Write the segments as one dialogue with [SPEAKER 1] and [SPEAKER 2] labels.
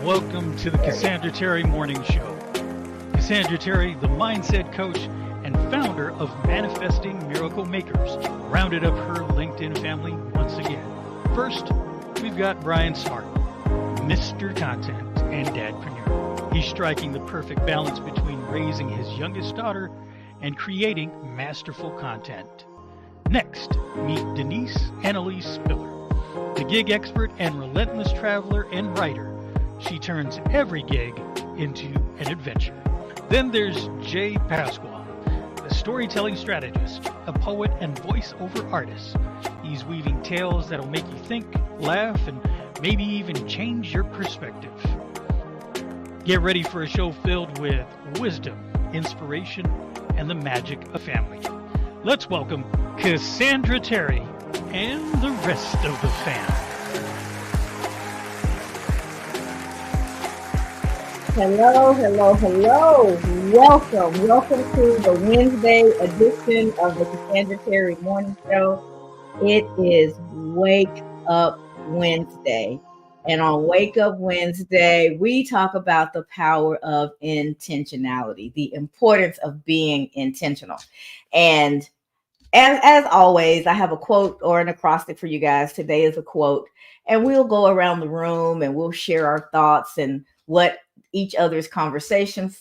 [SPEAKER 1] Welcome to the Cassandra Terry Morning Show. Cassandra Terry, the mindset coach and founder of Manifesting Miracle Makers, rounded up her LinkedIn family once again. First, we've got Brian Smart, Mr. Content and Dadpreneur. He's striking the perfect balance between raising his youngest daughter and creating masterful content. Next, meet Denise Annalise Spiller, the gig expert and relentless traveler and writer. She turns every gig into an adventure. Then there's Jay Pasquale, a storytelling strategist, a poet and voiceover artist. He's weaving tales that'll make you think, laugh, and maybe even change your perspective. Get ready for a show filled with wisdom, inspiration, and the magic of family. Let's welcome Cassandra Terry and the rest of the fam.
[SPEAKER 2] Hello. Welcome to the Wednesday edition of the Cassandra Terry Morning Show. It is Wake Up Wednesday. And on Wake Up Wednesday, we talk about the power of intentionality, the importance of being intentional. And as always, I have a quote or an acrostic for you guys. Today is a quote. And we'll go around the room and we'll share our thoughts and what each other's conversation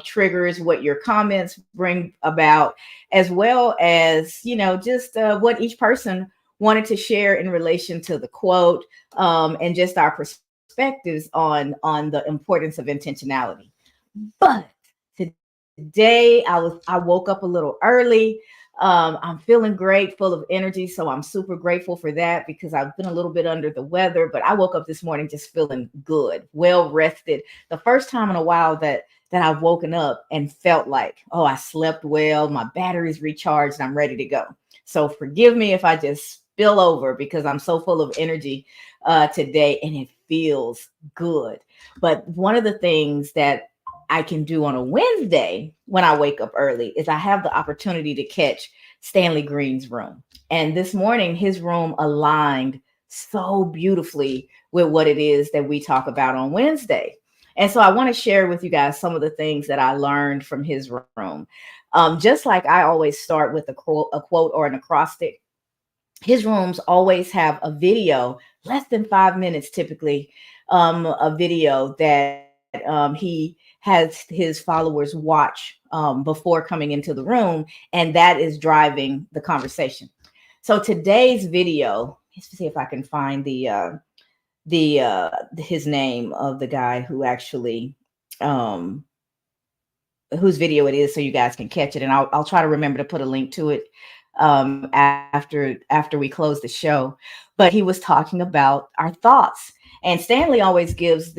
[SPEAKER 2] triggers, what your comments bring about, as well as, just what each person wanted to share in relation to the quote, and just our perspectives on the importance of intentionality. But today I woke up a little early. I'm feeling great, full of energy. So I'm super grateful for that because I've been a little bit under the weather, but I woke up this morning just feeling good, well rested. The first time in a while that I've woken up and felt like, oh, I slept well, my battery's recharged, I'm ready to go. So forgive me if I just spill over because I'm so full of energy today and it feels good. But one of the things that I can do on a Wednesday when I wake up early is I have the opportunity to catch Stanley Green's room. And this morning, his room aligned so beautifully with what it is that we talk about on Wednesday. And so I want to share with you guys some of the things that I learned from his room. Just like I always start with a quote or an acrostic, his rooms always have a video, less than 5 minutes typically, a video that he has his followers watch before coming into the room, and that is driving the conversation. So today's video, let's see if I can find his name of the guy who actually whose video it is, so you guys can catch it, and I'll try to remember to put a link to it after we close the show. But he was talking about our thoughts, and Stanley always gives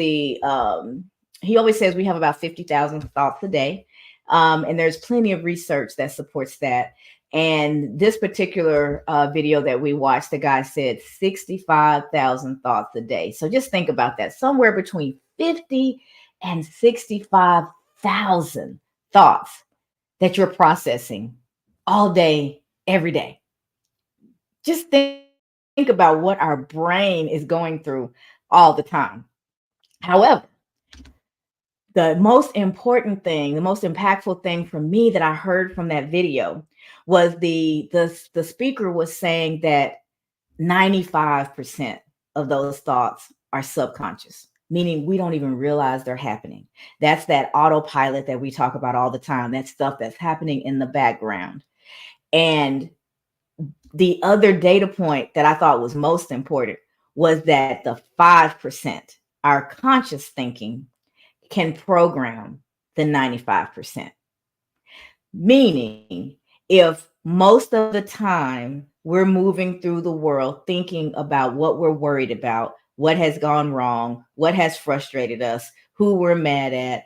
[SPEAKER 2] he always says we have about 50,000 thoughts a day. And there's plenty of research that supports that. And this particular video that we watched, the guy said 65,000 thoughts a day. So just think about that. Somewhere between 50 and 65,000 thoughts that you're processing all day, every day. Just think about what our brain is going through all the time. However, the most important thing, the most impactful thing for me that I heard from that video was the speaker was saying that 95% of those thoughts are subconscious, meaning we don't even realize they're happening. That's that autopilot that we talk about all the time, that stuff that's happening in the background. And the other data point that I thought was most important was that the 5%, our conscious thinking, can program the 95%. Meaning, if most of the time we're moving through the world thinking about what we're worried about, what has gone wrong, what has frustrated us, who we're mad at,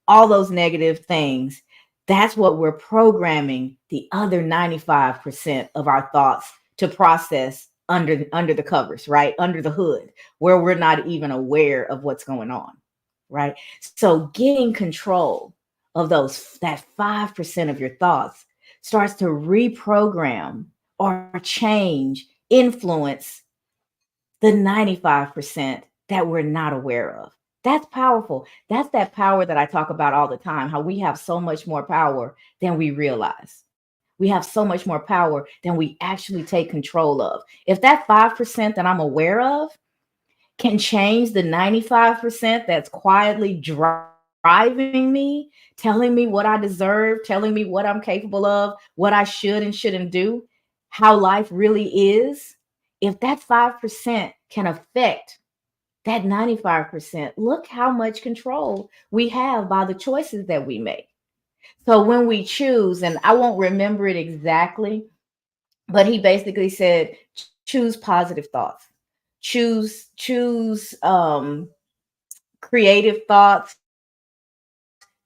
[SPEAKER 2] all those negative things, that's what we're programming the other 95% of our thoughts to process under the covers, right? Under the hood, where we're not even aware of what's going on. Right. So getting control of that 5% of your thoughts starts to reprogram or change, influence the 95% that we're not aware of. That's powerful. That's that power that I talk about all the time, how we have so much more power than we realize. We have so much more power than we actually take control of. If that 5% that I'm aware of can change the 95% that's quietly driving me, telling me what I deserve, telling me what I'm capable of, what I should and shouldn't do, how life really is. If that 5% can affect that 95%, look how much control we have by the choices that we make. So when we choose, and I won't remember it exactly, but he basically said, choose positive thoughts, choose creative thoughts,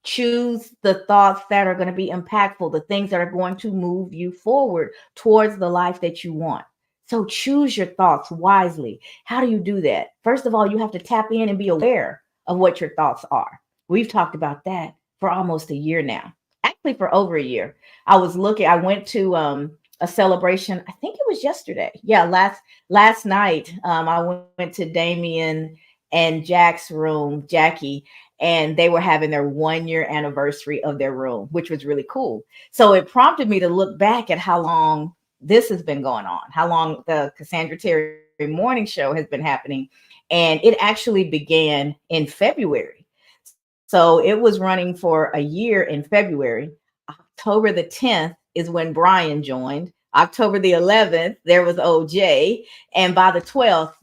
[SPEAKER 2] choose the thoughts that are going to be impactful, the things that are going to move you forward towards the life that you want. So choose your thoughts wisely. How do you do that? First of all, you have to tap in and be aware of what your thoughts are. We've talked about that for almost a year now. Actually, for over a year. I went to a celebration. I think it was yesterday. Yeah, last night. I went to Damien and Jack's room, Jackie, and they were having their 1 year anniversary of their room, which was really cool. So it prompted me to look back at how long this has been going on, how long the Cassandra Terry morning show has been happening. And it actually began in February. So it was running for a year in February. October the 10th is when Brian joined. October the 11th, there was OJ. And by the 12th,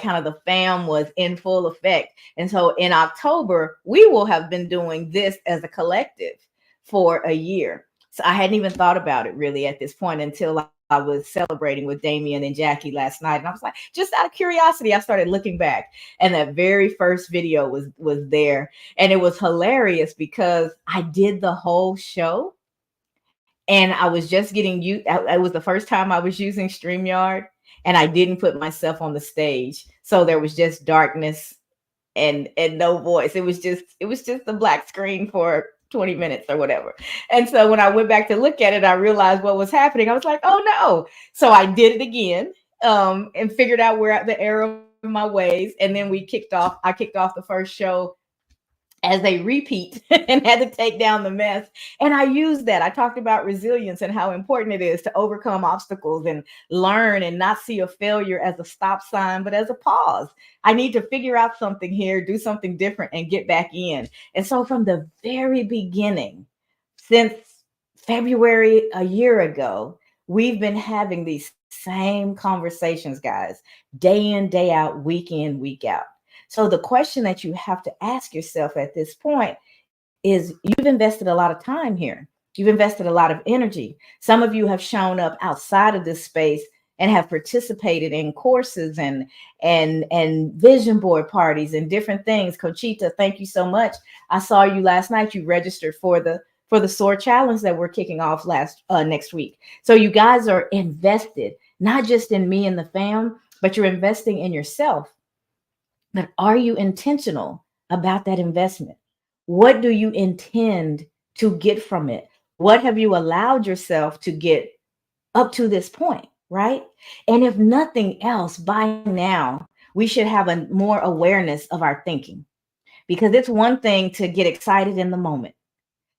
[SPEAKER 2] kind of the fam was in full effect. And so in October, we will have been doing this as a collective for a year. So I hadn't even thought about it really at this point until I was celebrating with Damien and Jackie last night. And I was like, just out of curiosity, I started looking back. And that very first video was there. And it was hilarious because I did the whole show and I was just getting you. It was the first time I was using StreamYard, and I didn't put myself on the stage, so there was just darkness and no voice. It was just the black screen for 20 minutes or whatever. And so when I went back to look at it, I realized what was happening. I was like, oh no. So I did it again, and figured out where the error of my ways. And then I kicked off the first show as a repeat and had to take down the mess. And I used that. I talked about resilience and how important it is to overcome obstacles and learn and not see a failure as a stop sign, but as a pause. I need to figure out something here, do something different, and get back in. And so from the very beginning, since February a year ago, we've been having these same conversations, guys, day in, day out, week in, week out. So the question that you have to ask yourself at this point is, you've invested a lot of time here. You've invested a lot of energy. Some of you have shown up outside of this space and have participated in courses and vision board parties and different things. Conchita, thank you so much. I saw you last night. You registered for the SOAR challenge that we're kicking off next week. So you guys are invested, not just in me and the fam, but you're investing in yourself. But are you intentional about that investment? What do you intend to get from it? What have you allowed yourself to get up to this point, right? And if nothing else, by now, we should have a more awareness of our thinking, because it's one thing to get excited in the moment.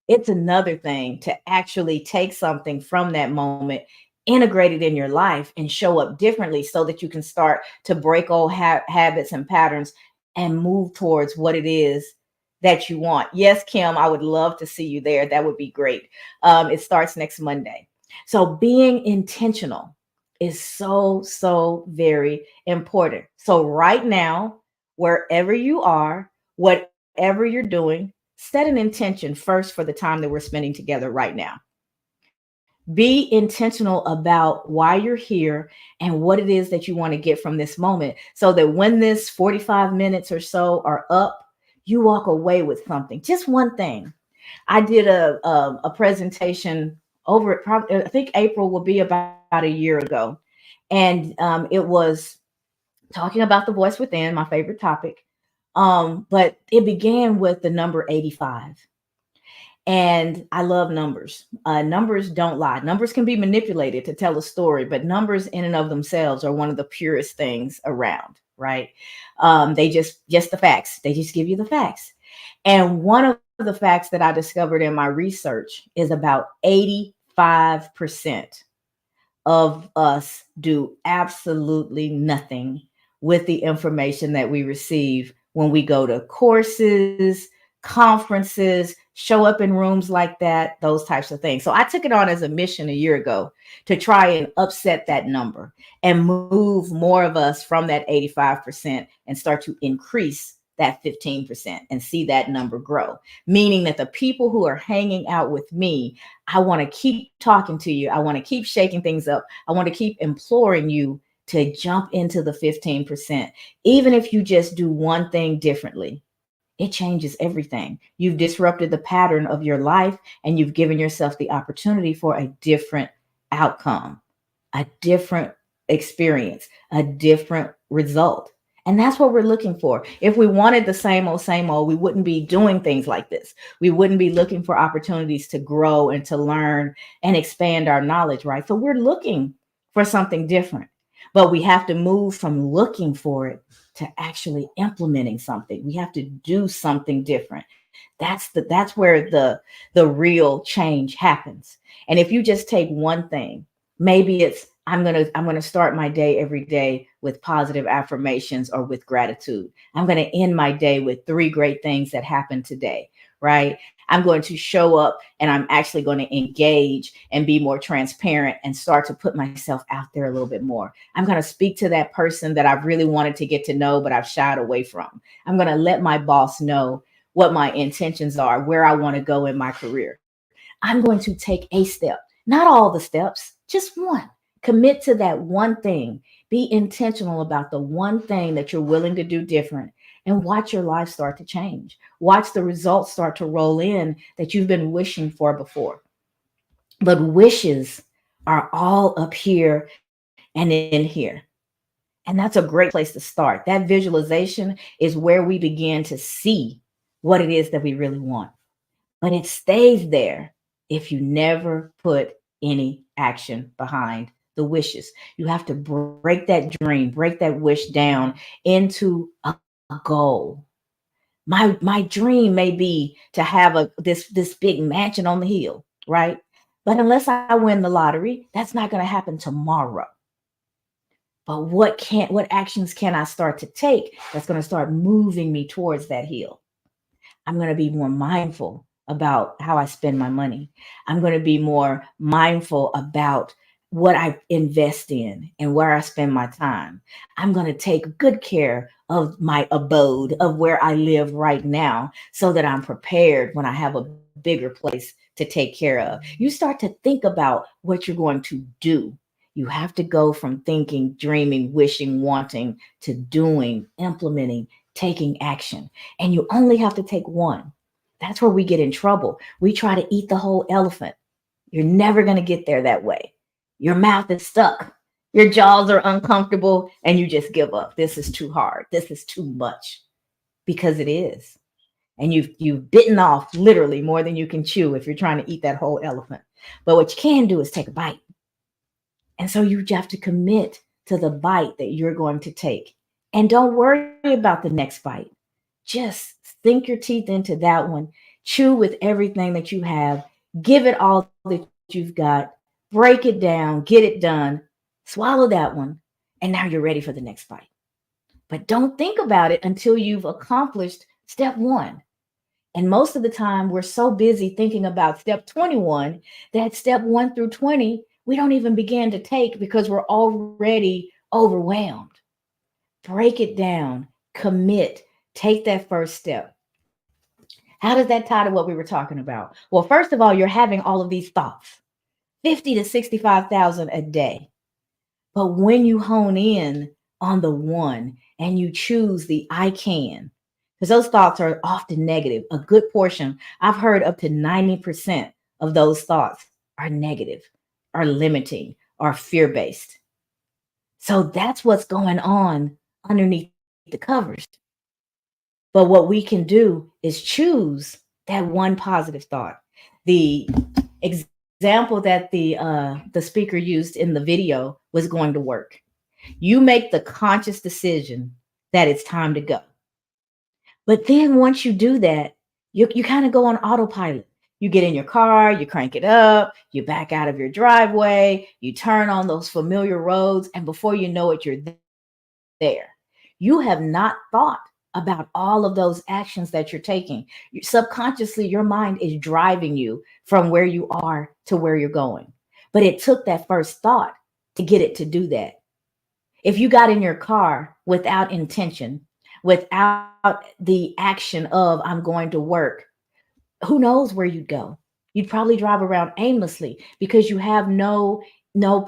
[SPEAKER 2] It's another thing to actually take something from that moment, integrate it in your life, and show up differently so that you can start to break old habits and patterns and move towards what it is that you want. Yes, Kim, I would love to see you there. That would be great. It starts next Monday. So being intentional is so, so very important. So right now, wherever you are, whatever you're doing, set an intention first for the time that we're spending together right now. Be intentional about why you're here and what it is that you want to get from this moment, so that when this 45 minutes or so are up, you walk away with something, just one thing. I did a presentation over it. Probably, I think April will be about a year ago, and it was talking about the voice within, my favorite topic. But it began with the number 85. And I love numbers. Numbers don't lie. Numbers can be manipulated to tell a story, but numbers in and of themselves are one of the purest things around, right? They just the facts. They just give you the facts. And one of the facts that I discovered in my research is about 85% of us do absolutely nothing with the information that we receive when we go to courses, conferences, show up in rooms like that, those types of things. So I took it on as a mission a year ago to try and upset that number and move more of us from that 85% and start to increase that 15% and see that number grow. Meaning that the people who are hanging out with me, I want to keep talking to you. I want to keep shaking things up. I want to keep imploring you to jump into the 15%. Even if you just do one thing differently, it changes everything. You've disrupted the pattern of your life and you've given yourself the opportunity for a different outcome, a different experience, a different result. And that's what we're looking for. If we wanted the same old, we wouldn't be doing things like this. We wouldn't be looking for opportunities to grow and to learn and expand our knowledge, right? So we're looking for something different, but we have to move from looking for it to actually implementing something. We have to do something different. That's where the real change happens. And if you just take one thing, maybe it's I'm gonna start my day every day with positive affirmations or with gratitude. I'm gonna end my day with three great things that happened today, right? I'm going to show up and I'm actually going to engage and be more transparent and start to put myself out there a little bit more. I'm going to speak to that person that I've really wanted to get to know, but I've shied away from. I'm going to let my boss know what my intentions are, where I want to go in my career. I'm going to take a step, not all the steps, just one. Commit to that one thing. Be intentional about the one thing that you're willing to do different and watch your life start to change. Watch the results start to roll in that you've been wishing for before. But wishes are all up here and in here. And that's a great place to start. That visualization is where we begin to see what it is that we really want. But it stays there if you never put any action behind the wishes. You have to break that dream, break that wish down into a goal. My dream may be to have this big mansion on the hill, right? But unless I win the lottery, that's not going to happen tomorrow. But what actions can I start to take that's going to start moving me towards that hill? I'm going to be more mindful about how I spend my money. I'm going to be more mindful about what I invest in and where I spend my time. I'm going to take good care of my abode, of where I live right now, so that I'm prepared when I have a bigger place to take care of. You start to think about what you're going to do. You have to go from thinking, dreaming, wishing, wanting to doing, implementing, taking action. And you only have to take one. That's where we get in trouble. We try to eat the whole elephant. You're never going to get there that way. Your mouth is stuck. Your jaws are uncomfortable and you just give up. This is too hard. This is too much, because it is. And you've bitten off literally more than you can chew if you're trying to eat that whole elephant. But what you can do is take a bite. And so you have to commit to the bite that you're going to take. And don't worry about the next bite. Just sink your teeth into that one. Chew with everything that you have. Give it all that you've got. Break it down. Get it done. Swallow that one. And now you're ready for the next bite. But don't think about it until you've accomplished step one. And most of the time, we're so busy thinking about step 21 that step 1 through 20, we don't even begin to take because we're already overwhelmed. Break it down, commit, take that first step. How does that tie to what we were talking about? Well, first of all, you're having all of these thoughts, 50 to 65,000 a day. But when you hone in on the one and you choose the I can, because those thoughts are often negative, a good portion, I've heard up to 90% of those thoughts are negative, are limiting, are fear based. So that's what's going on underneath the covers. But what we can do is choose that one positive thought. The example that the speaker used in the video was going to work. You make the conscious decision that it's time to go. But then once you do that, you kind of go on autopilot. You get in your car, you crank it up, you back out of your driveway, you turn on those familiar roads, and before you know it, you're there. You have not thought about all of those actions that you're taking. Subconsciously, your mind is driving you from where you are to where you're going. But it took that first thought to get it to do that. If you got in your car without intention, without the action of I'm going to work, who knows where you'd go? You'd probably drive around aimlessly because you have no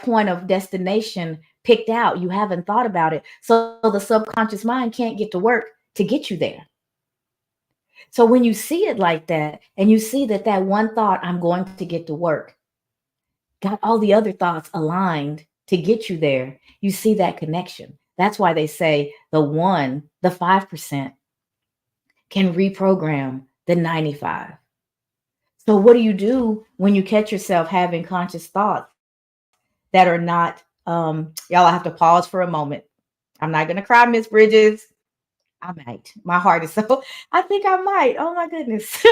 [SPEAKER 2] point of destination picked out. You haven't thought about it. So the subconscious mind can't get to work to get you there. So when you see it like that and you see that that one thought, I'm going to get to work, got all the other thoughts aligned to get you there, you see that connection. That's why they say the 5% can reprogram the 95. So what do you do when you catch yourself having conscious thoughts that are not, y'all, I have to pause for a moment. I'm not going to cry, Miss Bridges. I might. My heart is so, I think I might. Oh my goodness.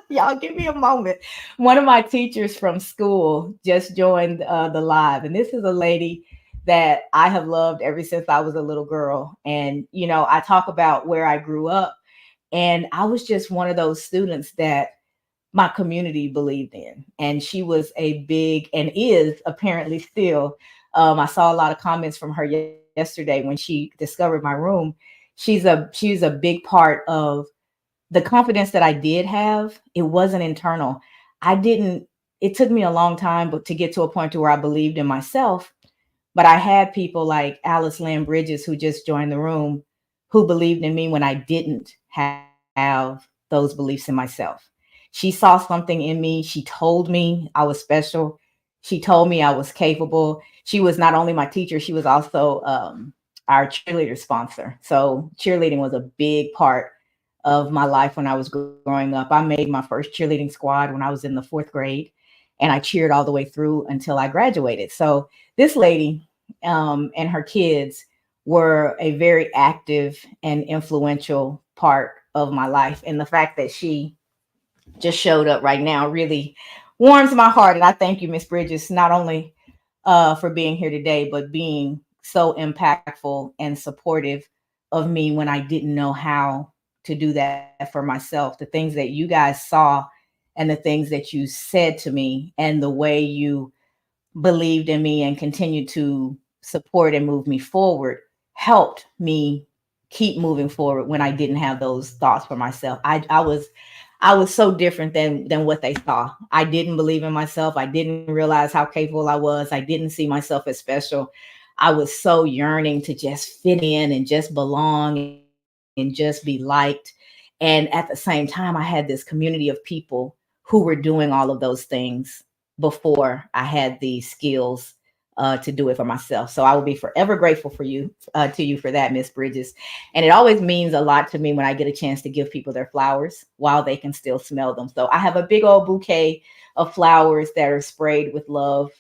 [SPEAKER 2] Y'all give me a moment. One of my teachers from school just joined the live. And this is a lady that I have loved ever since I was a little girl. And, I talk about where I grew up. And I was just one of those students that my community believed in. And she was a big, and is apparently still. I saw a lot of comments from her yesterday when she discovered my room. She's a big part of the confidence that I did have. It wasn't internal. I didn't, it took me a long time but to get to a point to where I believed in myself. But I had people like Alice Lamb Bridges, who just joined the room, who believed in me when I didn't have those beliefs in myself. She saw something in me. She told me I was special. She told me I was capable. She was not only my teacher, she was also our cheerleader sponsor. So cheerleading was a big part of my life when I was growing up. I made my first cheerleading squad when I was in the 4th grade, and I cheered all the way through until I graduated. So this lady and her kids were a very active and influential part of my life. And the fact that she just showed up right now really warms my heart. And I thank you, Miss Bridges, not only for being here today, but being so impactful and supportive of me when I didn't know how to do that for myself. The things that you guys saw and the things that you said to me and the way you believed in me and continued to support and move me forward helped me keep moving forward when I didn't have those thoughts for myself. I was so different than what they saw. I didn't believe in myself. I didn't realize how capable I was. I didn't see myself as special. I was so yearning to just fit in and just belong and just be liked. And at the same time, I had this community of people who were doing all of those things before I had the skills to do it for myself. So I will be forever grateful for you, to you for that, Miss Bridges. And it always means a lot to me when I get a chance to give people their flowers while they can still smell them. So I have a big old bouquet of flowers that are sprayed with love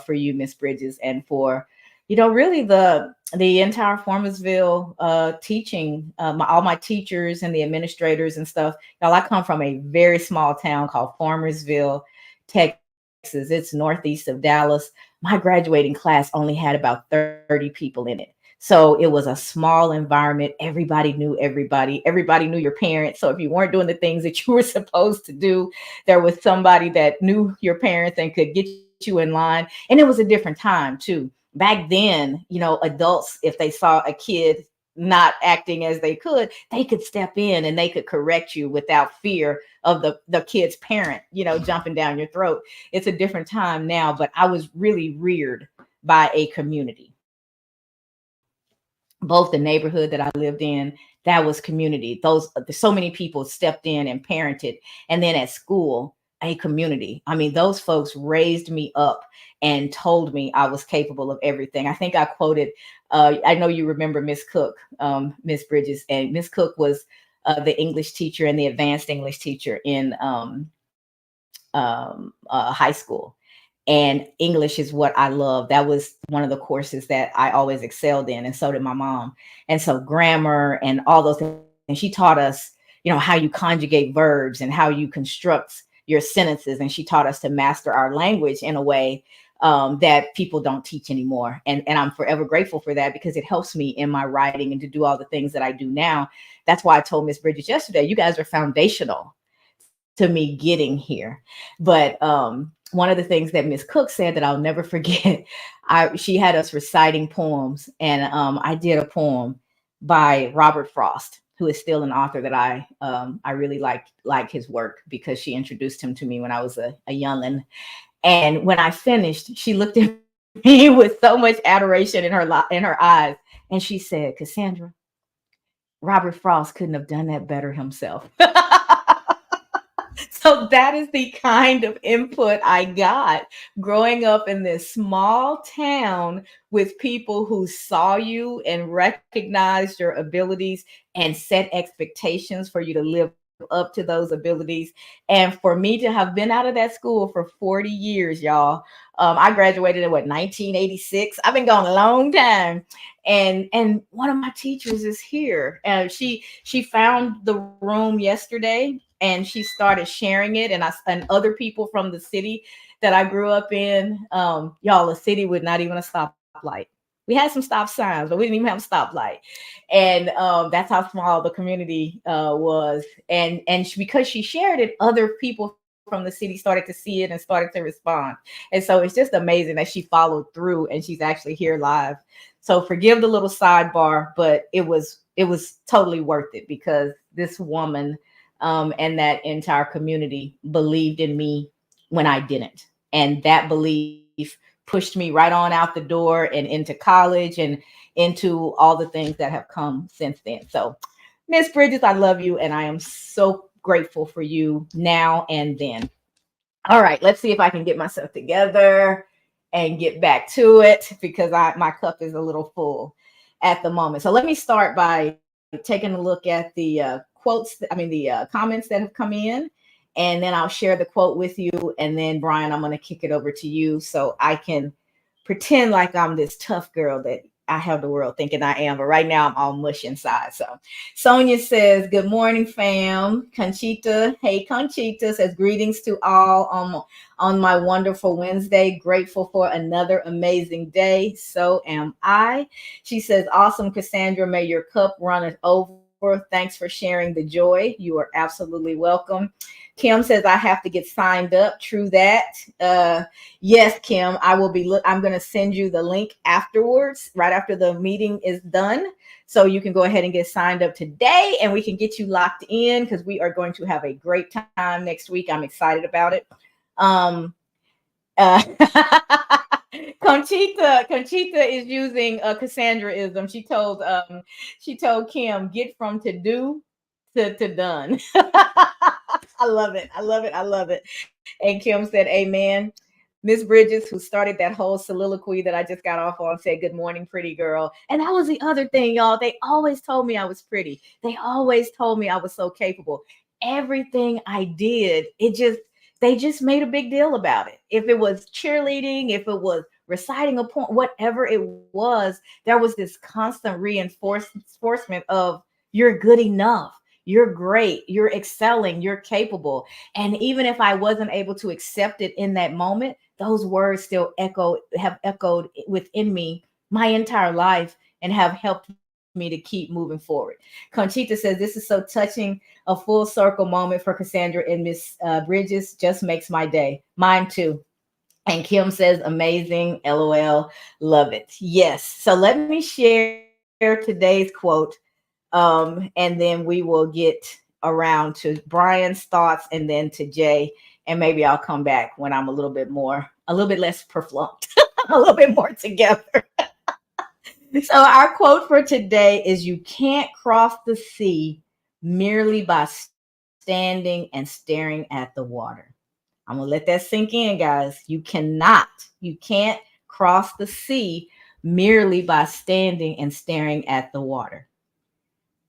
[SPEAKER 2] for you, Miss Bridges, and for really the entire Formersville teaching, all my teachers and the administrators and stuff. Y'all, I come from a very small town called Formersville, Texas. It's northeast of Dallas. My graduating class only had about 30 people in it. So it was a small environment. Everybody knew everybody. Everybody knew your parents. So if you weren't doing the things that you were supposed to do, there was somebody that knew your parents and could get you in line. And it was a different time too. Back then, adults, if they saw a kid not acting as they could step in and they could correct you without fear of the kid's parent, jumping down your throat. It's a different time now, but I was really reared by a community. Both the neighborhood that I lived in, that was community. So many people stepped in and parented. And then at school, a community. I mean, those folks raised me up and told me I was capable of everything. I think I quoted, I know you remember Miss Cook, Miss Bridges, and Miss Cook was the English teacher and the advanced English teacher in high school. And English is what I love. That was one of the courses that I always excelled in, and so did my mom. And so grammar and all those things. And she taught us, how you conjugate verbs and how you construct your sentences. And she taught us to master our language in a way that people don't teach anymore. And I'm forever grateful for that, because it helps me in my writing and to do all the things that I do now. That's why I told Miss Bridges yesterday, you guys are foundational to me getting here. But one of the things that Miss Cook said that I'll never forget, she had us reciting poems, and I did a poem by Robert Frost, who is still an author that I really like his work, because she introduced him to me when I was a youngin'. And when I finished, she looked at me with so much adoration in her eyes, and she said, "Cassandra, Robert Frost couldn't have done that better himself." So that is the kind of input I got growing up in this small town with people who saw you and recognized your abilities and set expectations for you to live up to those abilities. And for me to have been out of that school for 40 years, y'all. I graduated in 1986. I've been gone a long time. And one of my teachers is here. She found the room yesterday, and she started sharing it, and other people from the city that I grew up in. Y'all, a city with not even a stoplight. We had some stop signs, but we didn't even have a stoplight. And that's how small the community was. Because she shared it, other people from the city started to see it and started to respond. And so it's just amazing that she followed through, and she's actually here live. So forgive the little sidebar, but it was totally worth it, because this woman and that entire community believed in me when I didn't. And that belief pushed me right on out the door and into college and into all the things that have come since then. So, Miss Bridges, I love you, and I am so grateful for you now and then. All right, let's see if I can get myself together and get back to it, because my cup is a little full at the moment. So let me start by taking a look at the comments that have come in, and then I'll share the quote with you. And then, Brian, I'm going to kick it over to you so I can pretend like I'm this tough girl that I have the world thinking I am. But right now, I'm all mush inside. So Sonia says, "Good morning, fam." Conchita, hey, Conchita says, "Greetings to all on my wonderful Wednesday. Grateful for another amazing day. So am I." She says, "Awesome, Cassandra. May your cup runneth over. Thanks for sharing the joy. You are absolutely welcome." Kim says, "I have to get signed up." True that. Yes, Kim, I'm going to send you the link afterwards, right after the meeting is done. So you can go ahead and get signed up today, and we can get you locked in, because we are going to have a great time next week. I'm excited about it. Uh, Conchita is using a Cassandraism. She told Kim, "Get from to do to done." I love it. I love it. I love it. And Kim said, "Amen." Miss Bridges, who started that whole soliloquy that I just got off on, said, "Good morning, pretty girl." And that was the other thing, y'all. They always told me I was pretty. They always told me I was so capable. Everything I did, they just made a big deal about it. If it was cheerleading, if it was reciting a poem, whatever it was, there was this constant reinforcement of, "You're good enough. You're great. You're excelling. You're capable." And even if I wasn't able to accept it in that moment, those words still have echoed within me my entire life, and have helped me to keep moving forward. Conchita says, "This is so touching, a full circle moment for Cassandra and Miss Bridges. Just makes my day. Mine too." And Kim says, "Amazing. LOL. Love it." Yes. So let me share today's quote. And then we will get around to Brian's thoughts, and then to Jay. And maybe I'll come back when I'm a little bit less perflunked, a little bit more together. So our quote for today is, "You can't cross the sea merely by standing and staring at the water." I'm going to let that sink in, guys. You can't cross the sea merely by standing and staring at the water.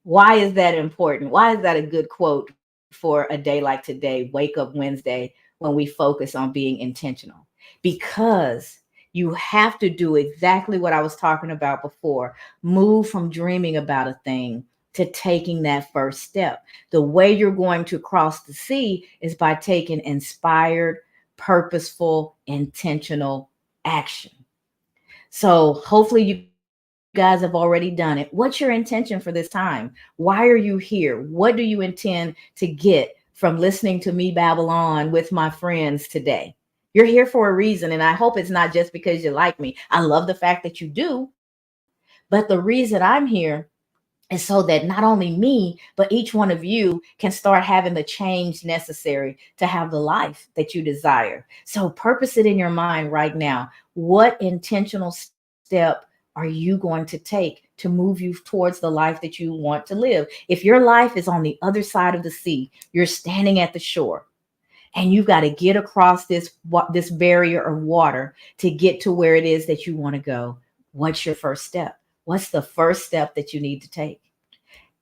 [SPEAKER 2] Why is that important? Why is that a good quote for a day like today, Wake Up Wednesday, when we focus on being intentional, because you have to do exactly what I was talking about before. Move from dreaming about a thing to taking that first step. The way you're going to cross the sea is by taking inspired, purposeful, intentional action. So hopefully you guys have already done it. What's your intention for this time? Why are you here? What do you intend to get from listening to me babble on with my friends today? You're here for a reason, and I hope it's not just because you like me. I love the fact that you do, but the reason I'm here is so that not only me, but each one of you can start having the change necessary to have the life that you desire. So purpose it in your mind right now. What intentional step are you going to take to move you towards the life that you want to live? If your life is on the other side of the sea, you're standing at the shore, and you've got to get across this barrier of water to get to where it is that you want to go. What's your first step? What's the first step that you need to take?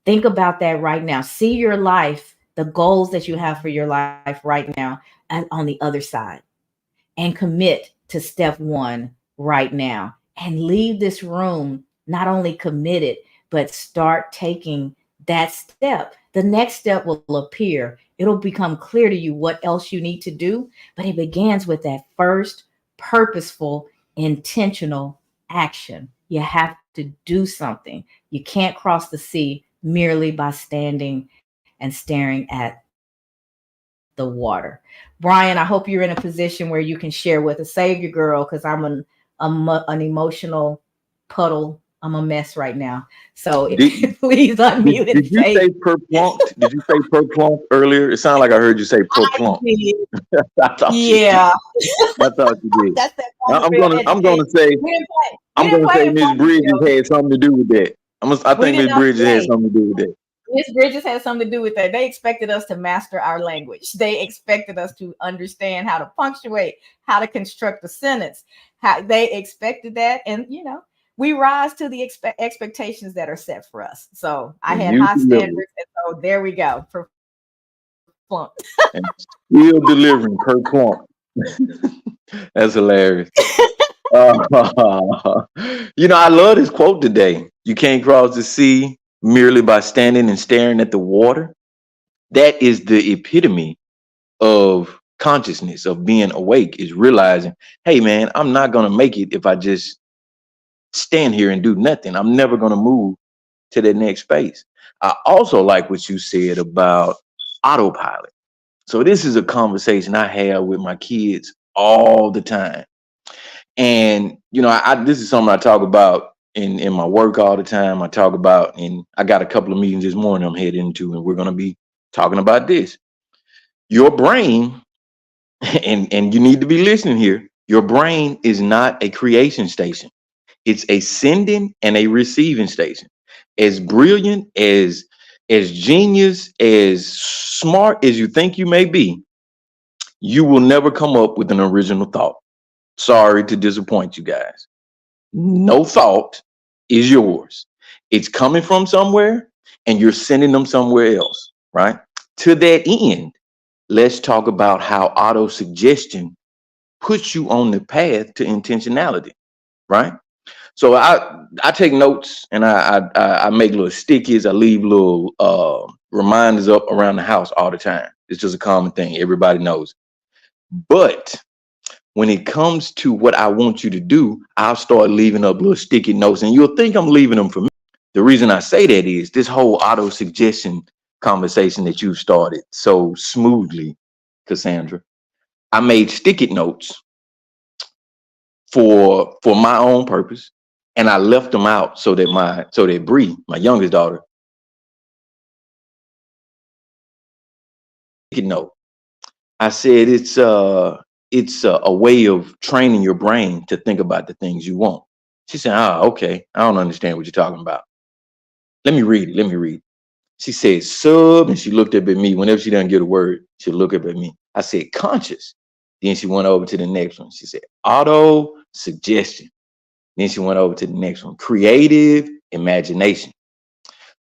[SPEAKER 2] Think about that right now. See your life, the goals that you have for your life right now, on the other side, and commit to step one right now, and leave this room not only committed, but start taking that step. The next step will appear. It'll become clear to you what else you need to do, but it begins with that first purposeful, intentional action. You have to do something. You can't cross the sea merely by standing and staring at the water. Brian, I hope you're in a position where you can share with us. Save your girl, because an emotional puddle. I'm a mess right now. So
[SPEAKER 3] Did,
[SPEAKER 2] please unmute and
[SPEAKER 3] did you
[SPEAKER 2] say,
[SPEAKER 3] say perplunked? Did you say perplunked earlier? It sounded like I heard you say
[SPEAKER 2] I
[SPEAKER 3] perplunked.
[SPEAKER 2] did.
[SPEAKER 3] I thought you did.
[SPEAKER 2] Yeah,
[SPEAKER 3] I thought you did.
[SPEAKER 2] that's that
[SPEAKER 3] I'm
[SPEAKER 2] Margaret
[SPEAKER 3] gonna I'm
[SPEAKER 2] education.
[SPEAKER 3] gonna say
[SPEAKER 2] We didn't play. We
[SPEAKER 3] I'm
[SPEAKER 2] didn't
[SPEAKER 3] gonna
[SPEAKER 2] play
[SPEAKER 3] say
[SPEAKER 2] the
[SPEAKER 3] Miss
[SPEAKER 2] funny
[SPEAKER 3] Bridges
[SPEAKER 2] show.
[SPEAKER 3] had something to do with that. I
[SPEAKER 2] We
[SPEAKER 3] think Miss
[SPEAKER 2] did not
[SPEAKER 3] Bridges had
[SPEAKER 2] play.
[SPEAKER 3] something to do with that.
[SPEAKER 2] Miss Bridges had something to do with that. They expected us to master our language. They expected us to understand how to punctuate, how to construct a sentence. How they expected that, and we rise to the expectations that are set for us. So I
[SPEAKER 3] And
[SPEAKER 2] had
[SPEAKER 3] you
[SPEAKER 2] high
[SPEAKER 3] delivered.
[SPEAKER 2] standards, and so there we go. Perform.
[SPEAKER 3] And still delivering perplunked. That's hilarious. I love this quote today. You can't cross the sea merely by standing and staring at the water. That is the epitome of consciousness, of being awake, is realizing, hey man, I'm not gonna make it if I just stand here and do nothing. I'm never gonna move to the next space. I also like what you said about autopilot. So this is a conversation I have with my kids all the time. And this is something I talk about in my work all the time. I talk about, and I got a couple of meetings this morning I'm heading into, and we're gonna be talking about this. Your brain, and you need to be listening here. Your brain is not a creation station. It's a sending and a receiving station. As brilliant, as genius, as smart as you think you may be, you will never come up with an original thought. Sorry to disappoint you guys. No thought is yours. It's coming from somewhere and you're sending them somewhere else, right? To that end, let's talk about how auto suggestion puts you on the path to intentionality, right? So I take notes, and I make little stickies. I leave little reminders up around the house all the time. It's just a common thing. Everybody knows. But when it comes to what I want you to do, I'll start leaving up little sticky notes, and you'll think I'm leaving them for me. The reason I say that is this whole auto suggestion conversation that you started so smoothly, Cassandra. I made sticky notes for my own purpose, and I left them out so that Bree, my youngest daughter, could know. I said it's a way of training your brain to think about the things you want. She said, okay, I don't understand what you're talking about. Let me read it. Let me read. She said sub, and she looked up at me. Whenever she doesn't get a word, she'll look up at me. I said conscious. Then she went over to the next one. She said auto suggestion. Then she went over to the next one, creative imagination.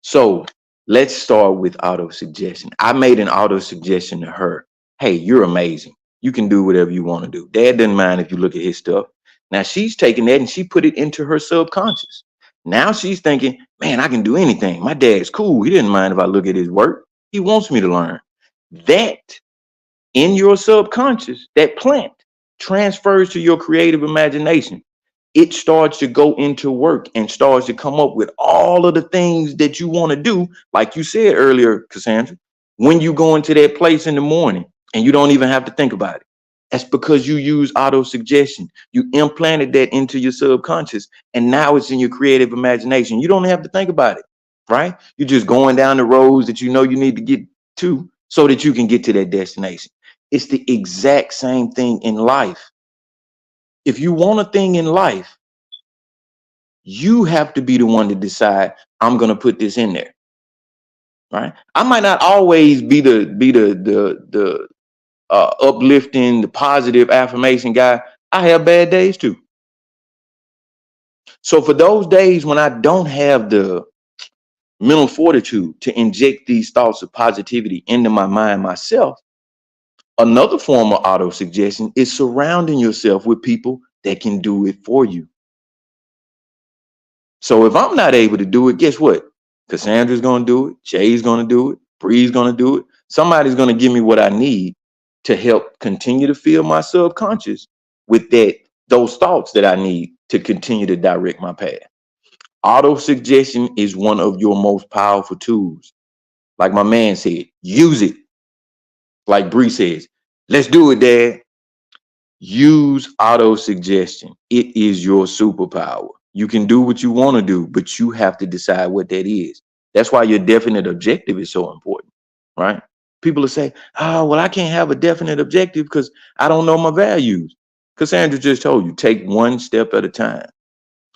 [SPEAKER 3] So let's start with auto suggestion. I made an auto suggestion to her. Hey, you're amazing. You can do whatever you want to do. Dad doesn't mind if you look at his stuff. Now she's taking that and she put it into her subconscious. Now she's thinking, man, I can do anything. My dad's cool. He didn't mind if I look at his work. He wants me to learn. That in your subconscious, that plant transfers to your creative imagination. It starts to go into work and starts to come up with all of the things that you want to do. Like you said earlier, Cassandra, when you go into that place in the morning and you don't even have to think about it. That's because you use auto suggestion. You implanted that into your subconscious and now it's in your creative imagination. You don't have to think about it, right? You're just going down the roads that you know you need to get to so that you can get to that destination. It's the exact same thing in life. If you want a thing in life, you have to be the one to decide, I'm going to put this in there. Right? I might not always be the uplifting, the positive affirmation guy. I have bad days too. So for those days when I don't have the mental fortitude to inject these thoughts of positivity into my mind myself, another form of auto suggestion is surrounding yourself with people that can do it for you. So if I'm not able to do it, guess what? Cassandra's going to do it. Jay's going to do it. Bree's going to do it. Somebody's going to give me what I need to help continue to fill my subconscious with those thoughts that I need to continue to direct my path. Auto suggestion is one of your most powerful tools. Like my man said, use it. Like Bree says, let's do it, Dad. Use auto suggestion. It is your superpower. You can do what you want to do, but you have to decide what that is. That's why your definite objective is so important, right? People will say, oh, well, I can't have a definite objective because I don't know my values. Cassandra just told you, take one step at a time.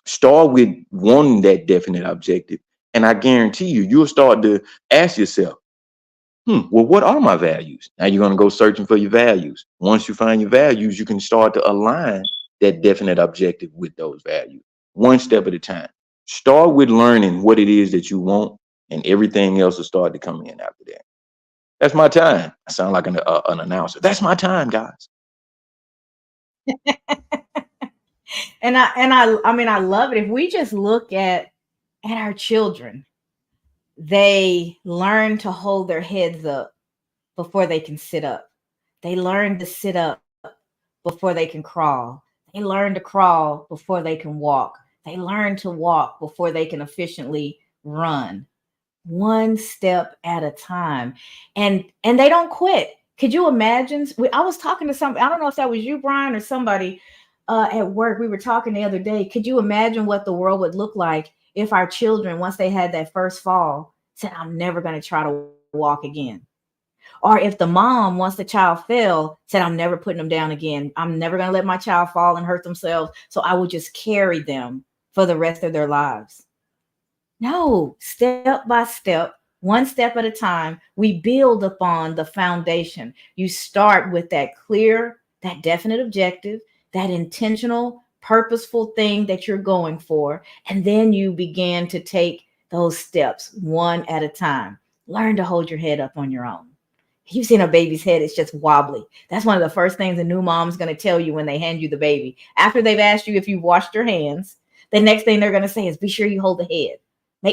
[SPEAKER 3] Start with wanting that definite objective. And I guarantee you, you'll start to ask yourself, well, what are my values? Now you're going to go searching for your values. Once you find your values, you can start to align that definite objective with those values, one step at a time. Start with learning what it is that you want, and everything else will start to come in after that. That's my time. I sound like an announcer. That's my time, guys.
[SPEAKER 2] I mean, I love it. If we just look at our children, they learn to hold their heads up before they can sit up. They learn to sit up before they can crawl. They learn to crawl before they can walk. They learn to walk before they can efficiently run. One step at a time. And they don't quit. Could you imagine? I was talking to somebody, I don't know if that was you, Brian, or somebody at work. We were talking the other day. Could you imagine what the world would look like if our children, once they had that first fall, said, I'm never going to try to walk again? Or if the mom, once the child fell, said, I'm never putting them down again. I'm never going to let my child fall and hurt themselves. So I will just carry them for the rest of their lives. No, step by step, one step at a time, we build upon the foundation. You start with that clear, that definite objective, that intentional, purposeful thing that you're going for. And then you begin to take those steps one at a time. Learn to hold your head up on your own. You've seen a baby's head, it's just wobbly. That's one of the first things a new mom's going to tell you when they hand you the baby. After they've asked you if you've washed your hands, the next thing they're going to say is, be sure you hold the head.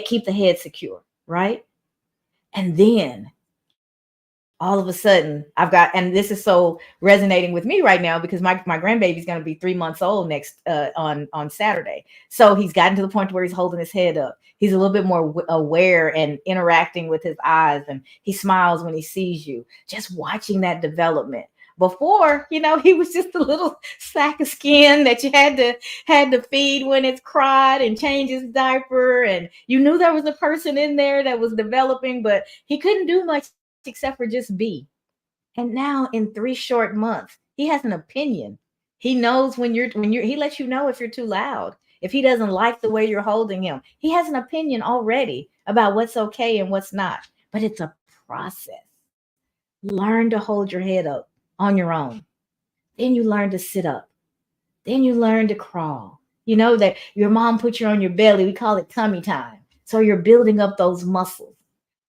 [SPEAKER 2] Keep the head secure, right? And then all of a sudden and this is so resonating with me right now because my grandbaby's going to be 3 months old next on Saturday. So he's gotten to the point where he's holding his head up. He's a little bit more aware and interacting with his eyes, and he smiles when he sees you. Just watching that development. Before, he was just a little sack of skin that you had to feed when it's cried and change his diaper. And you knew there was a person in there that was developing, but he couldn't do much except for just be. And now in 3 short months, he has an opinion. He knows when he lets you know if you're too loud, if he doesn't like the way you're holding him. He has an opinion already about what's okay and what's not. But it's a process. Learn to hold your head up on your own. Then you learn to sit up. Then you learn to crawl. You know that your mom put you on your belly. We call it tummy time. So you're building up those muscles.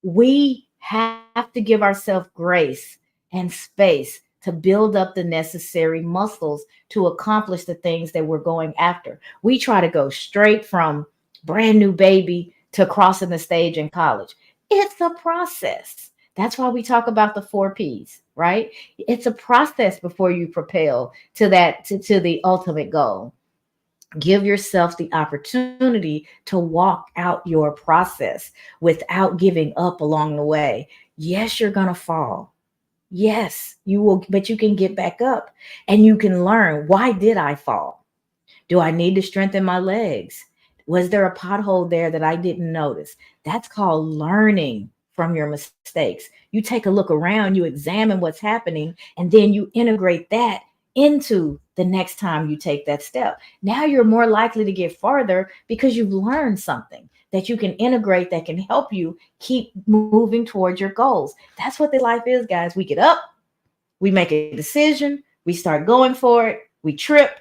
[SPEAKER 2] We have to give ourselves grace and space to build up the necessary muscles to accomplish the things that we're going after. We try to go straight from brand new baby to crossing the stage in college. It's a process. That's why we talk about the 4 P's, right? It's a process before you propel to to the ultimate goal. Give yourself the opportunity to walk out your process without giving up along the way. Yes, you're going to fall. Yes, you will, but you can get back up and you can learn, why did I fall? Do I need to strengthen my legs? Was there a pothole there that I didn't notice? That's called learning from your mistakes. You take a look around, you examine what's happening, and then you integrate that into the next time you take that step. Now you're more likely to get farther because you've learned something that you can integrate that can help you keep moving towards your goals. That's what this life is, guys. We get up, we make a decision, we start going for it, we trip.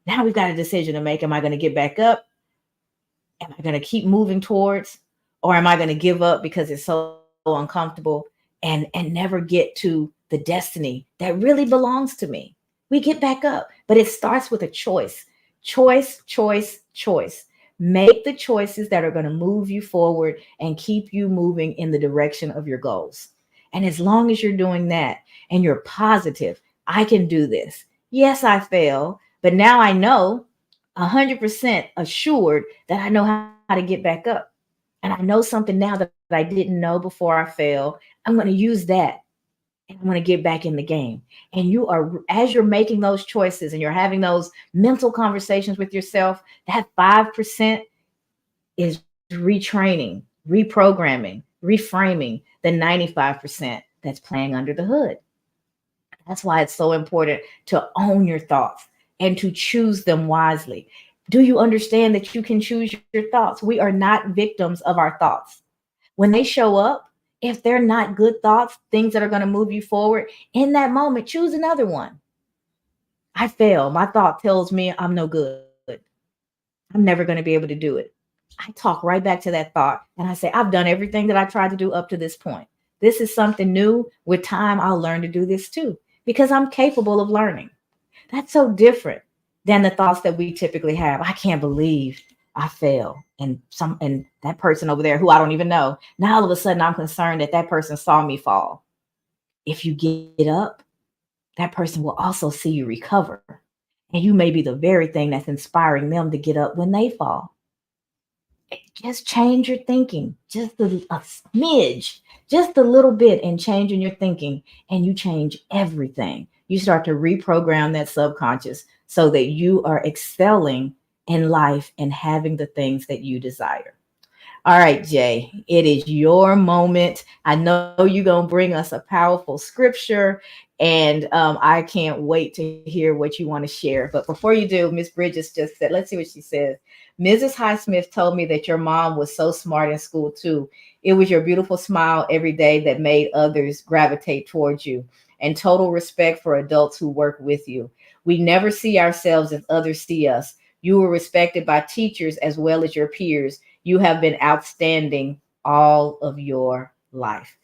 [SPEAKER 2] Now we've got a decision to make. Am I going to get back up? Am I going to keep moving towards, or am I going to give up because it's so uncomfortable and never get to the destiny that really belongs to me? We get back up, but it starts with a choice. Choice. Make the choices that are going to move you forward and keep you moving in the direction of your goals. And as long as you're doing that and you're positive, I can do this. Yes, I fail, but now I know 100% assured that I know how to get back up. And I know something now that I didn't know before I failed. I'm going to use that and I'm going to get back in the game. And you are, as you're making those choices and you're having those mental conversations with yourself, that 5% is retraining, reprogramming, reframing the 95% that's playing under the hood. That's why it's so important to own your thoughts and to choose them wisely. Do you understand that you can choose your thoughts? We are not victims of our thoughts. When they show up, if they're not good thoughts, things that are going to move you forward, in that moment, choose another one. I fail. My thought tells me I'm no good. I'm never going to be able to do it. I talk right back to that thought and I say, I've done everything that I tried to do up to this point. This is something new. With time, I'll learn to do this too because I'm capable of learning. That's so different than the thoughts that we typically have. I can't believe I fail. And that person over there who I don't even know, now all of a sudden I'm concerned that that person saw me fall. If you get up, that person will also see you recover. And you may be the very thing that's inspiring them to get up when they fall. Just change your thinking, just a smidge, just a little bit, and changing your thinking, and you change everything. You start to reprogram that subconscious so that you are excelling in life and having the things that you desire. All right, Jay, it is your moment. I know you're going to bring us a powerful scripture, and I can't wait to hear what you want to share. But before you do, Miss Bridges just said, let's see what she says. Mrs. Highsmith told me that your mom was so smart in school, too. It was your beautiful smile every day that made others gravitate towards you, and total respect for adults who work with you. We never see ourselves as others see us. You were respected by teachers as well as your peers. You have been outstanding all of your life.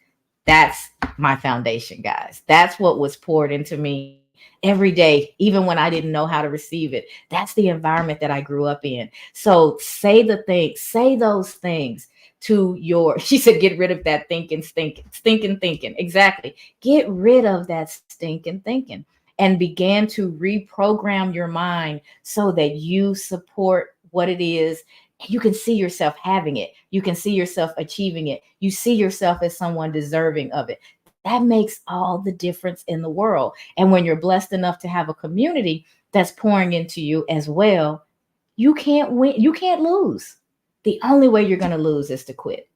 [SPEAKER 2] That's my foundation, guys. That's what was poured into me every day, even when I didn't know how to receive it. That's the environment that I grew up in. So say the things, say those things to your, she said, get rid of that stinking thinking. Exactly. Get rid of that stinking thinking and began to reprogram your mind so that you support what it is. You can see yourself having it. You can see yourself achieving it. You see yourself as someone deserving of it. That makes all the difference in the world. And when you're blessed enough to have a community that's pouring into you as well, you can't win. You can't lose. The only way you're going to lose is to quit.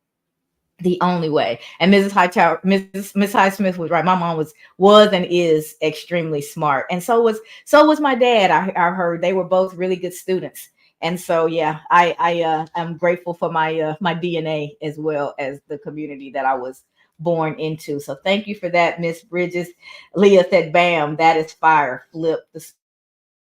[SPEAKER 2] The only way. And Mrs. Hightower, Miss Highsmith was right. My mom was and is extremely smart, and so was my dad. I heard they were both really good students, and so yeah, I'm grateful for my DNA as well as the community that I was born into. So thank you for that, Miss Bridges. Leah said, "Bam, that is fire." Flip the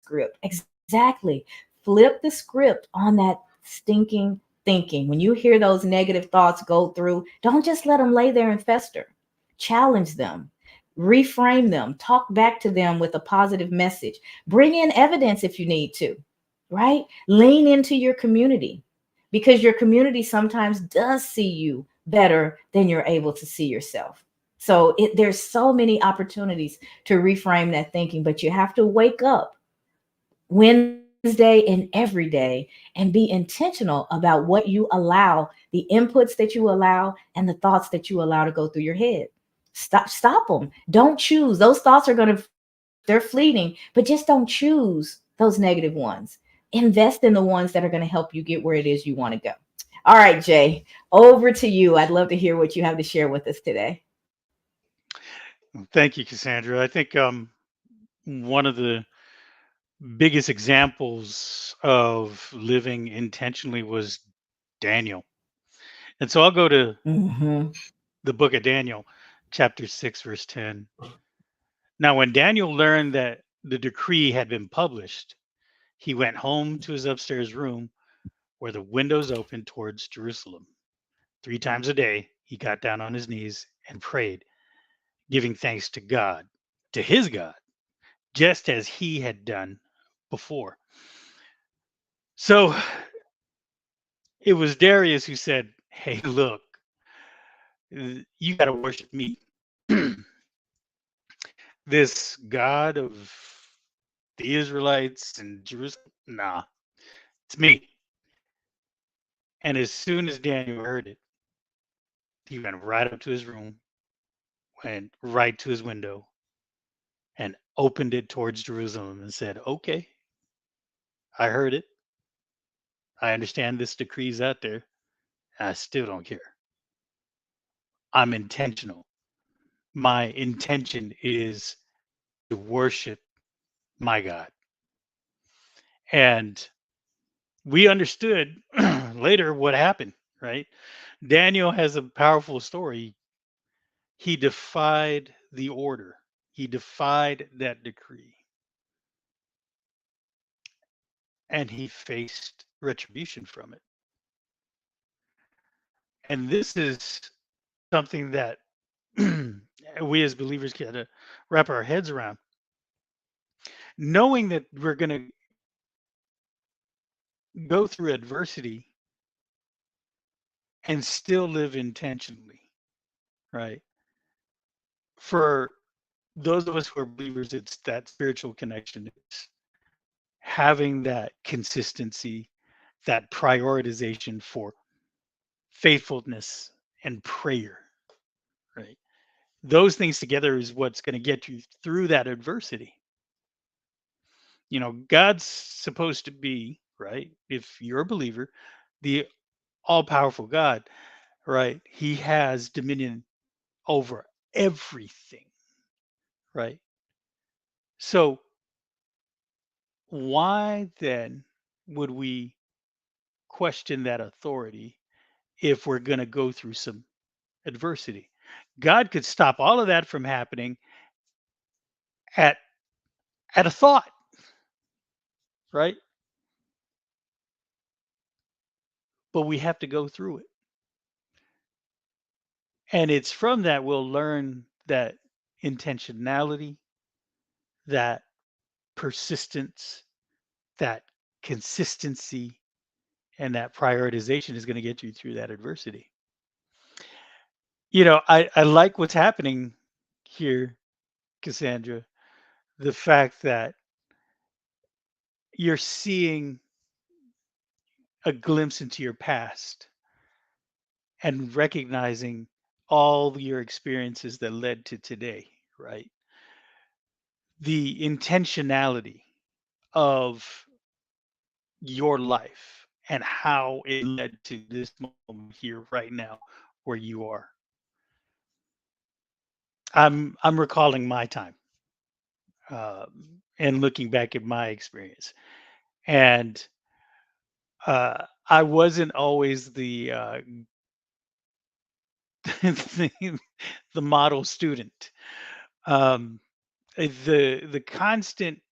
[SPEAKER 2] script. Exactly. Flip the script on that stinking thinking. When you hear those negative thoughts go through, don't just let them lay there and fester. Challenge them. reframe them, talk back to them with a positive message, bring in evidence if you need to, right? Lean into your community because your community sometimes does see you better than you're able to see yourself. So there's so many opportunities to reframe that thinking, but you have to wake up Wednesday and every day and be intentional about what you allow, the inputs that you allow, and the thoughts that you allow to go through your head. Stop them. Don't choose. Those thoughts are going to, they're fleeting, but just don't choose those negative ones. Invest in the ones that are going to help you get where it is you want to go. All right, Jay, over to you. I'd love to hear what you have to share with us today.
[SPEAKER 1] Thank you, Cassandra. I think one of the biggest examples of living intentionally was Daniel. And so I'll go to
[SPEAKER 2] Mm-hmm.
[SPEAKER 1] the book of Daniel, chapter 6, verse 10. Now, when Daniel learned that the decree had been published, he went home to his upstairs room where the windows opened towards Jerusalem. 3 times a day, he got down on his knees and prayed, giving thanks to God, to his God, just as he had done before. So it was Darius who said, "Hey, look, you got to worship me. This God of the Israelites and Jerusalem, nah, it's me." And as soon as Daniel heard it, he went right up to his room, went right to his window, and opened it towards Jerusalem and said, "Okay, I heard it. I understand this decree's out there. I still don't care. I'm intentional. My intention is to worship my God." And we understood later what happened, right? Daniel has a powerful story. He defied the order, he defied that decree, and he faced retribution from it. And this is something that we as believers got to wrap our heads around, knowing that we're going to go through adversity and still live intentionally, right? For those of us who are believers, it's that spiritual connection. It's having that consistency, that prioritization for faithfulness and prayer, right? Those things together is what's going to get you through that adversity. God's supposed to be, right? If you're a believer, the all powerful God, right? He has dominion over everything, right? So, why then would we question that authority if we're going to go through some adversity? God could stop all of that from happening at a thought, right? But we have to go through it. And it's from that we'll learn that intentionality, that persistence, that consistency, and that prioritization is going to get you through that adversity. I like what's happening here, Cassandra. The fact that you're seeing a glimpse into your past and recognizing all your experiences that led to today, right? The intentionality of your life and how it led to this moment here right now where you are. I'm recalling my time and looking back at my experience, and I wasn't always the, the model student. Um, the constant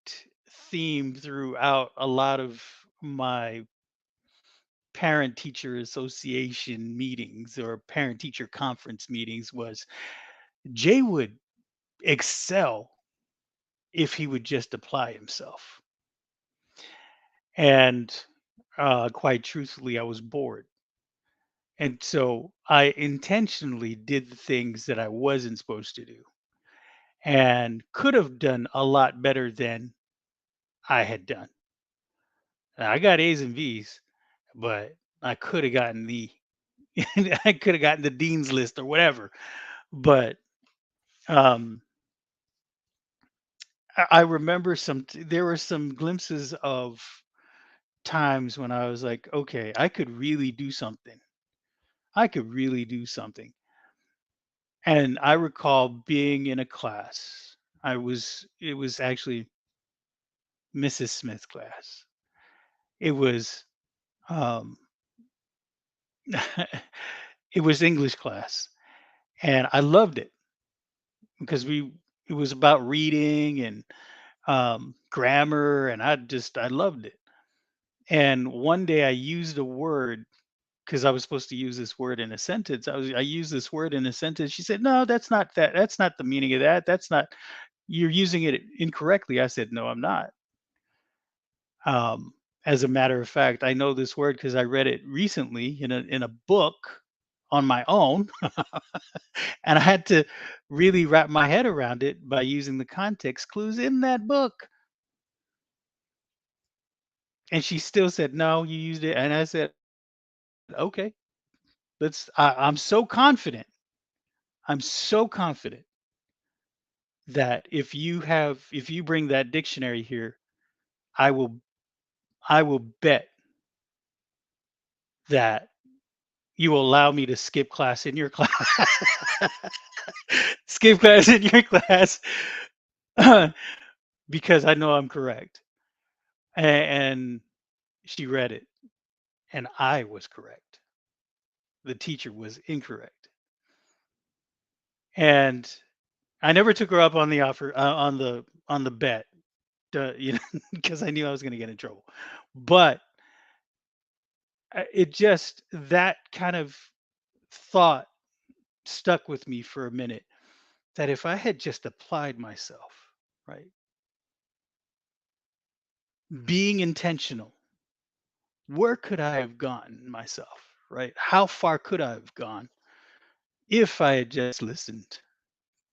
[SPEAKER 1] theme throughout a lot of my parent teacher association meetings or parent teacher conference meetings was Jay would excel if he would just apply himself. And quite truthfully, I was bored. And so I intentionally did the things that I wasn't supposed to do and could have done a lot better than I had done. I got A's and B's, but I could have gotten the I could have gotten the dean's list or whatever. But um I remember there were some glimpses of times when I was like, okay, I could really do something. I could really do something. And I recall being in a class. It was actually Mrs. Smith's class. It was um it was English class. And I loved it because we it was about reading and grammar, and I loved it. And one day I used a word because I was supposed to use this word in a sentence. I used this word in a sentence. She said, "No, that's not that. That's not the meaning of that. That's not you're using it incorrectly." I said, "No, I'm not." As a matter of fact, I know this word because I read it recently in a book on my own, and I had to really wrap my head around it by using the context clues in that book. And she still said, "No, you used it." And I said, "Okay, I'm so confident. I'm so confident that if you bring that dictionary here, I will I will bet that you will allow me to skip class in your class, skip class in your class, because I know I'm correct." And she read it, and I was correct. The teacher was incorrect, and I never took her up on the offer on the bet, because I knew I was going to get in trouble. But it just that kind of thought stuck with me for a minute, that if I had just applied myself, right, being intentional, where could I have gotten myself, right? How far could I have gone if I had just listened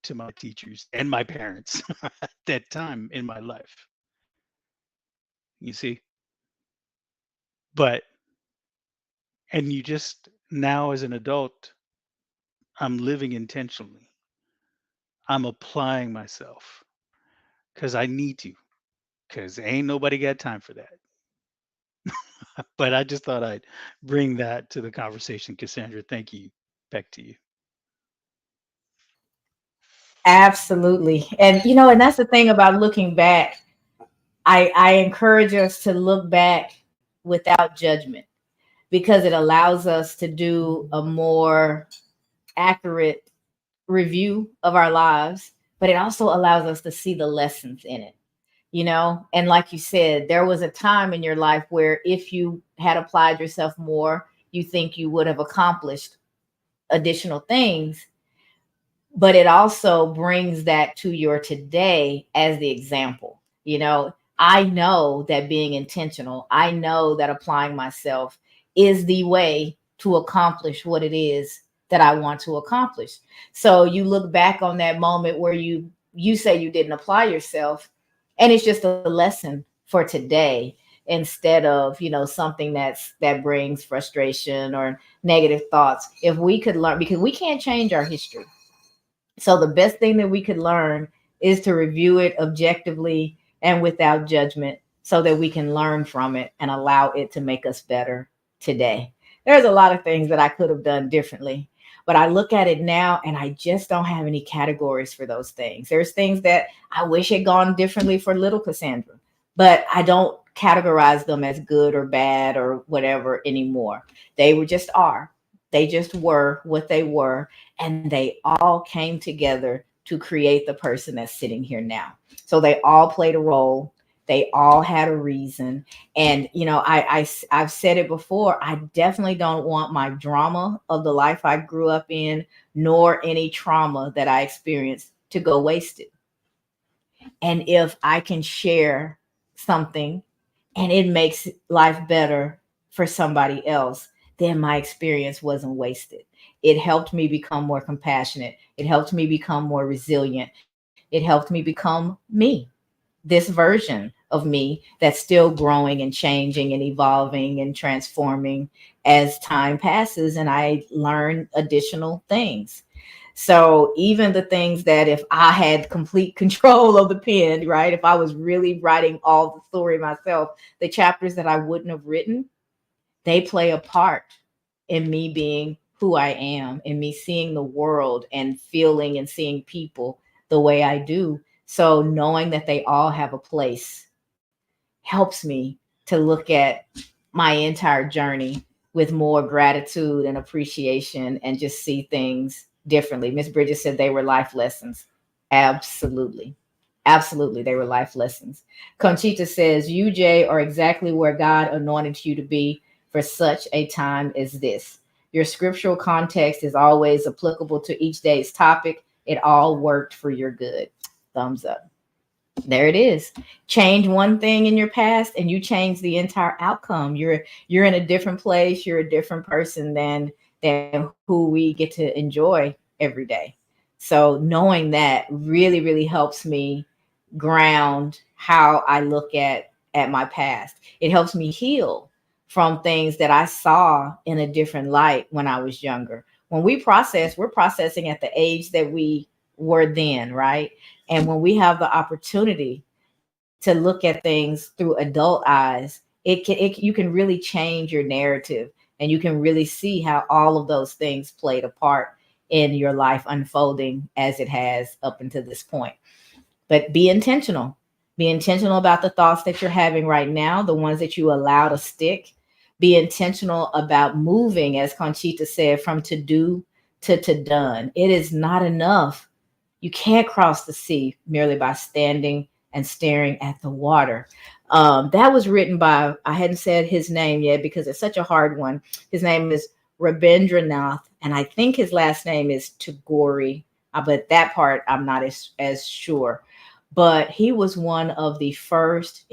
[SPEAKER 1] to my teachers and my parents at that time in my life? You see, but and you just now as an adult, I'm living intentionally. I'm applying myself because I need to, because ain't nobody got time for that. But I just thought I'd bring that to the conversation. Cassandra, thank you. Back to you.
[SPEAKER 2] Absolutely. And and that's the thing about looking back. I encourage us to look back without judgment, because it allows us to do a more accurate review of our lives, but it also allows us to see the lessons in it. And like you said, there was a time in your life where if you had applied yourself more, you think you would have accomplished additional things. But it also brings that to your today as the example. I know that being intentional, I know that applying myself is the way to accomplish what it is that I want to accomplish. So you look back on that moment where you say you didn't apply yourself, and it's just a lesson for today, instead of something that brings frustration or negative thoughts. If we could learn, because we can't change our history, so the best thing that we could learn is to review it objectively and without judgment, so that we can learn from it and allow it to make us better today. There's a lot of things that I could have done differently, but I look at it now and I just don't have any categories for those things. There's things that I wish had gone differently for little Cassandra, but I don't categorize them as good or bad or whatever anymore. They were just are. They just were what they were, and they all came together to create the person that's sitting here now. So they all played a role. They all had a reason. And I've said it before, I definitely don't want my drama of the life I grew up in, nor any trauma that I experienced, to go wasted. And if I can share something and it makes life better for somebody else, then my experience wasn't wasted. It helped me become more compassionate. It helped me become more resilient. It helped me become me, this version of me that's still growing and changing and evolving and transforming as time passes and I learn additional things. So even the things that if I had complete control of the pen, right? If I was really writing all the story myself, the chapters that I wouldn't have written, they play a part in me being who I am, in me seeing the world and feeling and seeing people the way I do. So knowing that they all have a place helps me to look at my entire journey with more gratitude and appreciation and just see things differently. Miss Bridget said they were life lessons. Absolutely. Absolutely, they were life lessons. Conchita says, you, Jay, are exactly where God anointed you to be for such a time as this. Your scriptural context is always applicable to each day's topic. It all worked for your good. Thumbs up. There it is. Change one thing in your past and you change the entire outcome. You're in a different place. You're a different person than who we get to enjoy every day. So knowing that really helps me ground how I look at my past. It helps me heal from things that I saw in a different light when I was younger. When we process, we're processing at the age that we were then, right? And when we have the opportunity to look at things through adult eyes, you can really change your narrative and you can really see how all of those things played a part in your life unfolding as it has up until this point. But be intentional. Be intentional about the thoughts that you're having right now, the ones that you allow to stick. Be intentional about moving, as Conchita said, from to do to done. It is not enough. You can't cross the sea merely by standing and staring at the water. That was written by, I hadn't said his name yet because it's such a hard one. His name is Rabindranath, and I think his last name is Tagore, but that part I'm not as sure. But he was the first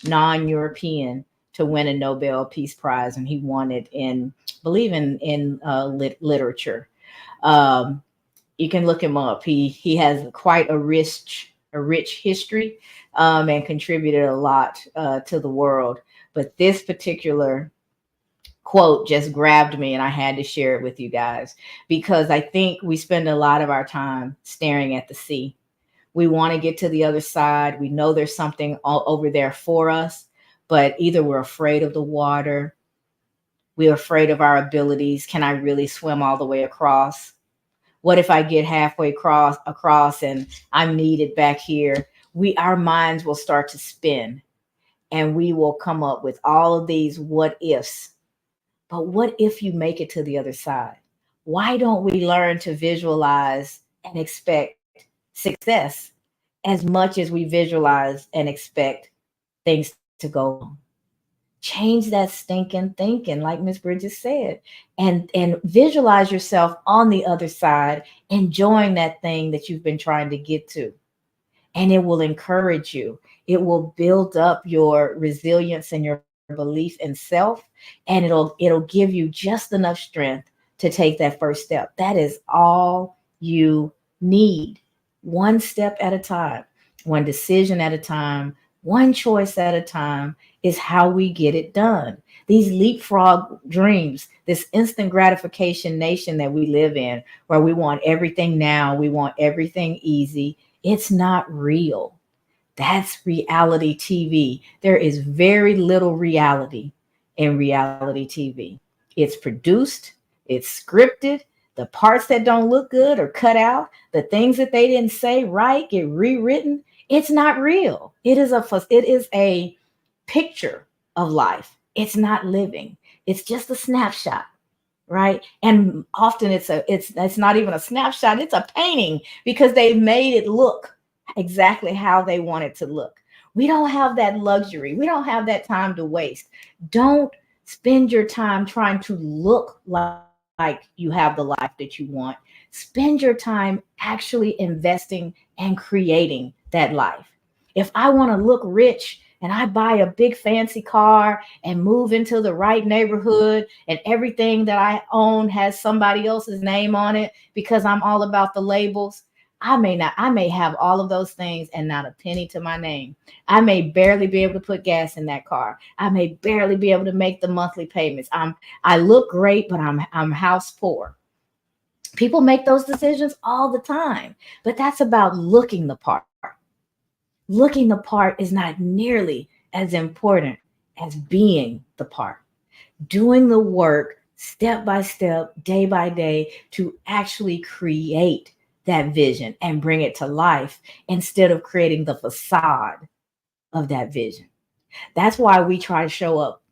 [SPEAKER 2] non-European to win a Nobel Peace Prize, and he won it in, I believe in literature. Um, you can look him up. He has quite a rich history, and contributed a lot to the world. But this particular quote just grabbed me, and I had to share it with you guys because I think we spend a lot of our time staring at the sea. We want to get to the other side. We know there's something all over there for us, but either we're afraid of the water, we're afraid of our abilities. Can I really swim all the way across? What if I get halfway across and I'm needed back here? Our minds will start to spin and we will come up with all of these what ifs. But what if you make it to the other side? Why don't we learn to visualize and expect success as much as we visualize and expect things to go wrong? Change that stinking thinking, like Miss Bridges said, and visualize yourself on the other side, enjoying that thing that you've been trying to get to. And it will encourage you. It will build up your resilience and your belief in self, and it'll give you just enough strength to take that first step. That is all you need. One step at a time, one decision at a time, one choice at a time is how we get it done. These leapfrog dreams, this instant gratification nation that we live in, where we want everything now, we want everything easy, it's not real. That's reality TV. There is very little reality in reality TV. It's produced, it's scripted. The parts that don't look good are cut out. The things that they didn't say right get rewritten. It's not real. It is a picture of life. It's not living. It's just a snapshot, right? And often it's not even a snapshot, it's a painting because they've made it look exactly how they want it to look. We don't have that luxury. We don't have that time to waste. Don't spend your time trying to look like you have the life that you want. Spend your time actually investing and creating that life. If I want to look rich and I buy a big fancy car and move into the right neighborhood and everything that I own has somebody else's name on it because I'm all about the labels, I may have all of those things and not a penny to my name. I may barely be able to put gas in that car. I may barely be able to make the monthly payments. I look great, but I'm house poor. People make those decisions all the time, but that's about looking the part. Looking the part is not nearly as important as being the part. Doing the work step by step, day by day to actually create that vision and bring it to life instead of creating the facade of that vision. That's why we try to show up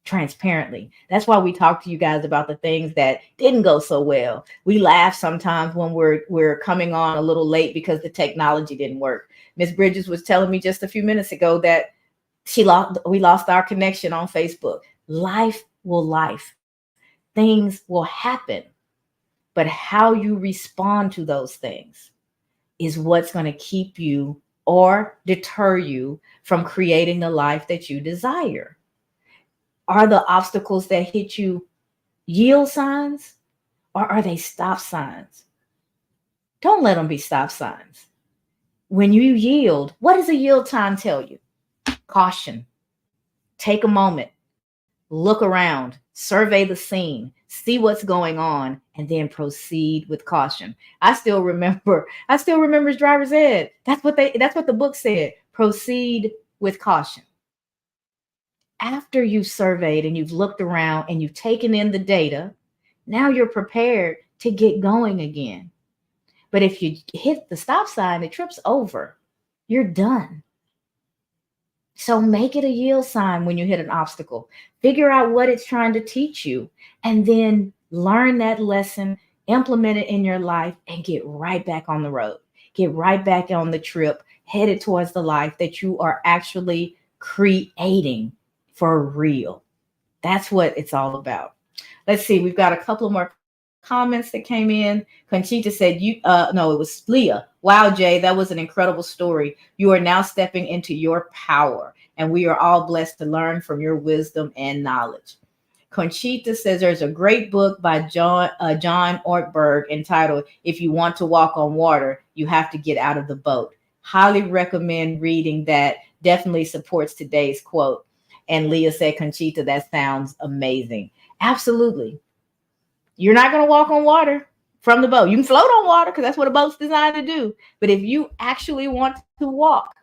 [SPEAKER 2] transparently. That's why we talk to you guys about the things that didn't go so well. We laugh sometimes when we're coming on a little late because the technology didn't work. Miss Bridges was telling me just a few minutes ago that we lost our connection on Facebook. Life will life. Things will happen. But how you respond to those things is what's going to keep you or deter you from creating the life that you desire. Are the obstacles that hit you yield signs or are they stop signs? Don't let them be stop signs. When you yield, what does a yield time tell you? Caution. Take a moment. Look around. Survey the scene. See what's going on and then proceed with caution. I still remember driver's ed. That's what the book said. Proceed with caution. After you've surveyed and you've looked around and you've taken in the data, now you're prepared to get going again. But if you hit the stop sign, it trips over. You're done. So make it a yield sign when you hit an obstacle. Figure out what it's trying to teach you and then learn that lesson, implement it in your life, and get right back on the road. Get right back on the trip, headed towards the life that you are actually creating for real. That's what it's all about. Let's see. We've got a couple more comments that came in. Conchita said, it was Leah. Wow, Jay, that was an incredible story. You are now stepping into your power, and we are all blessed to learn from your wisdom and knowledge. Conchita says there's a great book by John Ortberg entitled, If You Want to Walk on Water, You Have to Get Out of the Boat. Highly recommend reading that. Definitely supports today's quote. And Leah said, Conchita, that sounds amazing. Absolutely. You're not going to walk on water from the boat. You can float on water because that's what a boat's designed to do. But if you actually want to walk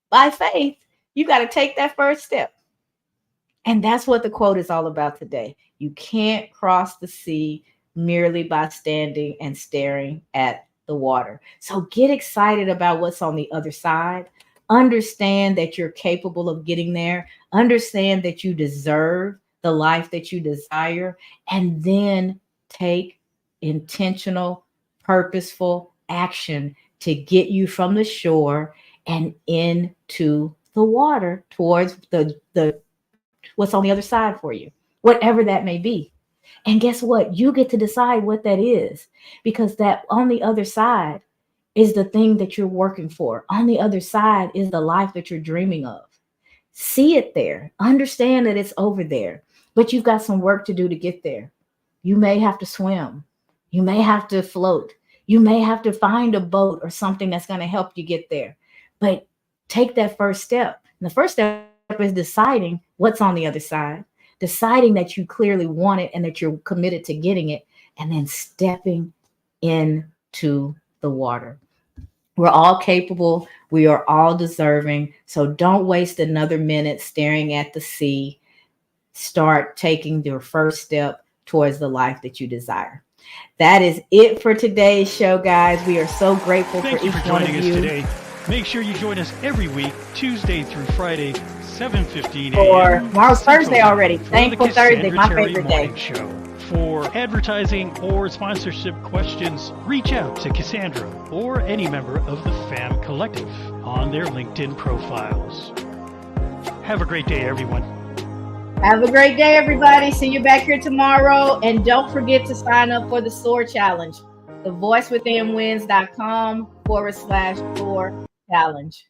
[SPEAKER 2] by faith, you got to take that first step. And that's what the quote is all about today. You can't cross the sea merely by standing and staring at the water. So get excited about what's on the other side. Understand that you're capable of getting there. Understand that you deserve the life that you desire. And then take intentional, purposeful action to get you from the shore and into the water towards the what's on the other side for you, whatever that may be. And guess what? You get to decide what that is, because that on the other side is the thing that you're working for. On the other side is the life that you're dreaming of. See it there. Understand that it's over there, but you've got some work to do to get there. You may have to swim. You may have to float. You may have to find a boat or something that's going to help you get there. But take that first step. And the first step is deciding what's on the other side, deciding that you clearly want it and that you're committed to getting it, and then stepping into the water. We're all capable. We are all deserving. So don't waste another minute staring at the sea. Start taking your first step towards the life that you desire. That is it for today's show, guys. We are so grateful for each one of you. Thank you for joining us today.
[SPEAKER 1] Make sure you join us every week, Tuesday through Friday, 7:15 a.m.
[SPEAKER 2] Or tomorrow's Thursday already. Thankful Thursday, my favorite day.
[SPEAKER 1] Show. For advertising or sponsorship questions, reach out to Cassandra or any member of the FAM Collective on their LinkedIn profiles. Have a great day, everyone.
[SPEAKER 2] Have a great day, everybody. See you back here tomorrow. And don't forget to sign up for the SOAR Challenge. thevoicewithinwins.com/door challenge.